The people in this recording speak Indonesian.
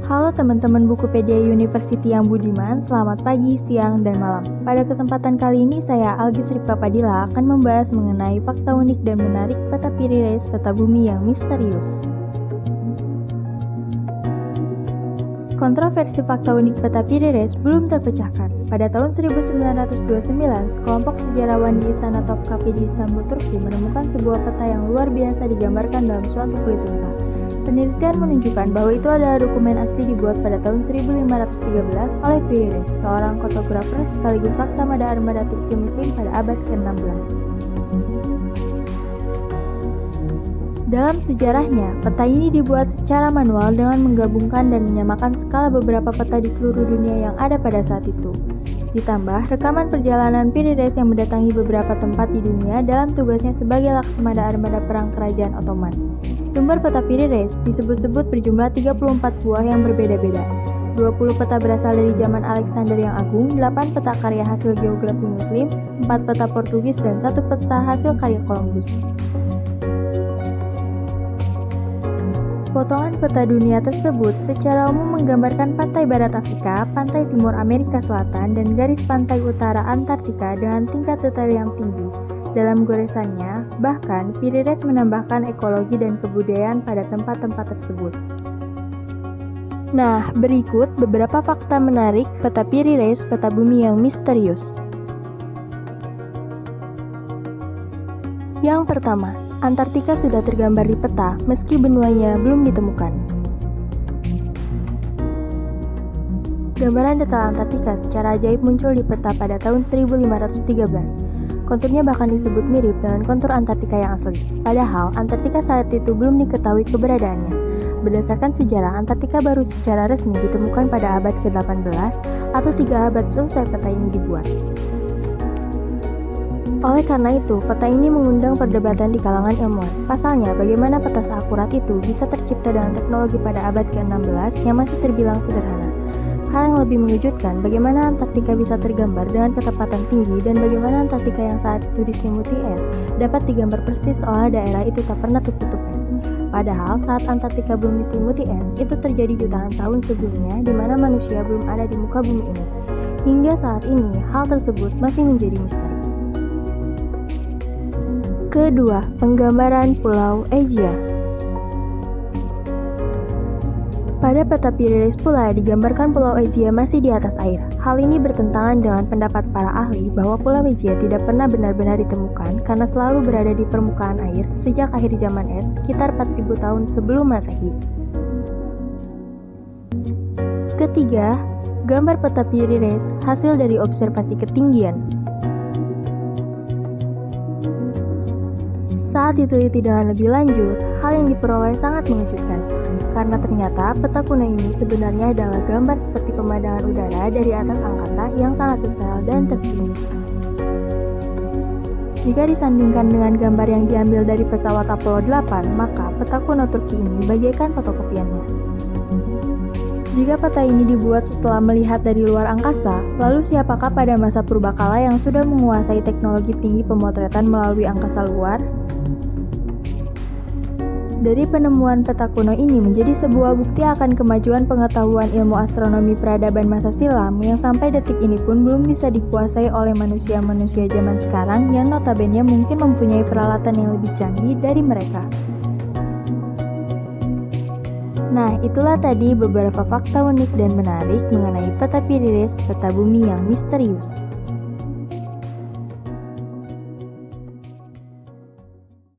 Halo teman-teman Bukupedia University yang budiman, selamat pagi, siang, dan malam. Pada kesempatan kali ini saya Algis Ripka Padilla akan membahas mengenai fakta unik dan menarik peta Piri-Reis, peta bumi yang misterius. Kontroversi fakta unik peta Piri-Reis belum terpecahkan. Pada tahun 1929, sekelompok sejarawan di Istana Topkapi di Istanbul, Turki menemukan sebuah peta yang luar biasa digambarkan dalam suatu kulit rusa. Penelitian menunjukkan bahwa itu adalah dokumen asli dibuat pada tahun 1513 oleh Piri-Reis, seorang fotografer sekaligus laksamada armada Turki Muslim pada abad ke-16. Dalam sejarahnya, peta ini dibuat secara manual dengan menggabungkan dan menyamakan skala beberapa peta di seluruh dunia yang ada pada saat itu. Ditambah rekaman perjalanan Piri-Reis yang mendatangi beberapa tempat di dunia dalam tugasnya sebagai laksamada armada perang kerajaan Ottoman. Sumber peta Piri-Reis disebut-sebut berjumlah 34 buah yang berbeda-beda. 20 peta berasal dari zaman Alexander yang Agung, 8 peta karya hasil geografi Muslim, 4 peta Portugis, dan 1 peta hasil karya Columbus. Potongan peta dunia tersebut secara umum menggambarkan pantai barat Afrika, pantai timur Amerika Selatan, dan garis pantai utara Antartika dengan tingkat detail yang tinggi. Dalam goresannya, bahkan Piri-Reis menambahkan ekologi dan kebudayaan pada tempat-tempat tersebut. Nah, berikut beberapa fakta menarik peta Piri-Reis, peta bumi yang misterius. Yang pertama, Antartika sudah tergambar di peta meski benuanya belum ditemukan. Gambaran detail Antartika secara ajaib muncul di peta pada tahun 1513. Konturnya bahkan disebut mirip dengan kontur Antartika yang asli. Padahal, Antartika saat itu belum diketahui keberadaannya. Berdasarkan sejarah, Antartika baru secara resmi ditemukan pada abad ke-18 atau 3 abad seusai peta ini dibuat. Oleh karena itu, peta ini mengundang perdebatan di kalangan ilmuwan. Pasalnya, bagaimana peta seakurat itu bisa tercipta dengan teknologi pada abad ke-16 yang masih terbilang sederhana? Hal yang lebih mengejutkan, bagaimana Antartika bisa tergambar dengan ketepatan tinggi dan bagaimana Antartika yang saat itu diselimuti es dapat digambar persis seolah daerah itu tak pernah tertutup es. Padahal saat Antartika belum diselimuti es, itu terjadi jutaan tahun sebelumnya di mana manusia belum ada di muka bumi ini. Hingga saat ini, hal tersebut masih menjadi misteri. Kedua, penggambaran Pulau Aegea. Pada peta Piri-Reis pula digambarkan Pulau Aegea masih di atas air. Hal ini bertentangan dengan pendapat para ahli bahwa Pulau Aegea tidak pernah benar-benar ditemukan karena selalu berada di permukaan air sejak akhir zaman es sekitar 4000 tahun sebelum Masehi. Ketiga, gambar peta Piri-Reis hasil dari observasi ketinggian. Saat diteliti dengan lebih lanjut, hal yang diperoleh sangat mengejutkan. Karena ternyata peta kuno ini sebenarnya adalah gambar seperti pemandangan udara dari atas angkasa yang sangat detail dan terperinci. Jika disandingkan dengan gambar yang diambil dari pesawat Apollo 8, maka peta kuno Turki ini bagaikan fotokopiannya. Jika peta ini dibuat setelah melihat dari luar angkasa, lalu siapakah pada masa purbakala yang sudah menguasai teknologi tinggi pemotretan melalui angkasa luar? Dari penemuan peta kuno ini menjadi sebuah bukti akan kemajuan pengetahuan ilmu astronomi peradaban masa silam yang sampai detik ini pun belum bisa dikuasai oleh manusia-manusia zaman sekarang yang notabene mungkin mempunyai peralatan yang lebih canggih dari mereka. Nah, itulah tadi beberapa fakta unik dan menarik mengenai peta Piri-Reis, peta bumi yang misterius.